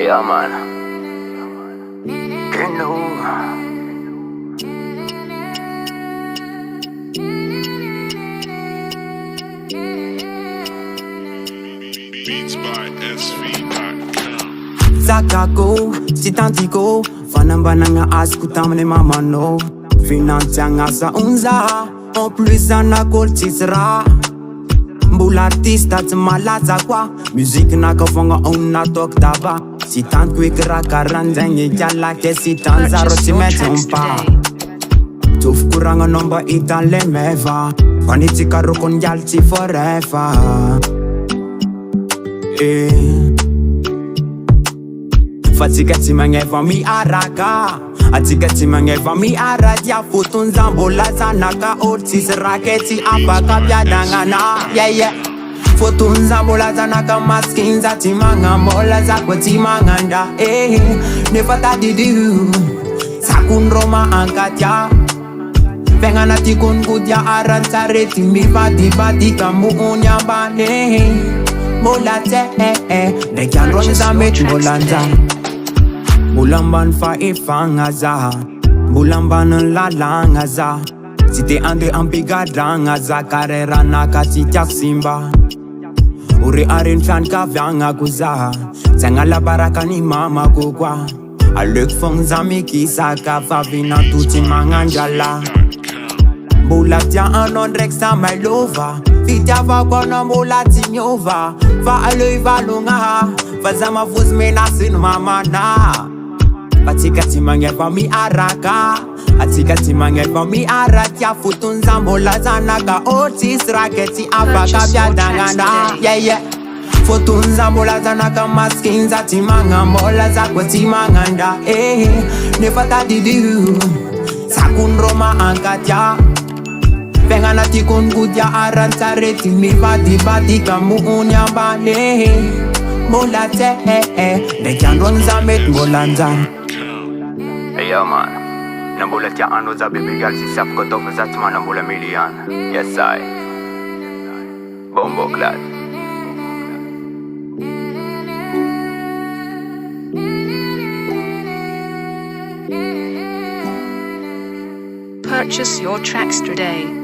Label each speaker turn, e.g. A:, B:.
A: Yeah, man. You know.
B: Beats by SV.com.
C: Zakako, si tantiko fanambanagna azoko tamin'ny mamanao finantsiagna asa onza en plus anakôlo tsisy raha mbola artista tsy malaza koa musique nakafagna nataoko daba sy tantiko eky raha karan'zaigny kialake sy tanzaro tsy maintsy ompa tsofoko ragnanao mba hitan'le meva fanitsika rokongialy tsy forefa Fatsika tsy magneva miaraka atsika tsy magneva miaradia fotonza mbola zanaka olo tsisy rake tsy afaka piadagnana fotonza mbola zanaka maskinza tsy magnambola zako tsy magnandra nefa tadidio sakondro maankatia Penga tikon kudia aran sareti mivadibadika muuni ambane Mola te Nekian ronza met molanda Bulamban fa ifanga za Bulamban lalanga za Site ande ampigadanga za Karera naka sitiak simba Uri arin fan kavyanga kuza Zangala baraka ni mama kukwa Alek fong zami kisaka Favina tuti manganjala Mbola tia anon reksa my lover Fitiava kona mbola tinyova Va aloy valonga Va zama vuz menasin mamana Atika ti mangefa mi araka Atika ti mangefa mi arakia Futunza mbola zanaka Otis raketi apaka piadangana Futunza mbola zanaka maskinza Timanga mbola zakwa timanganda Nefa tadidiu Sakundro maankatia Penga tikon kudia aran sareti mivadibadika muuni ambane Mola te Nekian ronza met molanza
A: Yeah, man. Nambola tia ano za baby girl si sap kotof za tma nambola milian. Yes, I. Bombo clad.
D: Purchase your tracks today.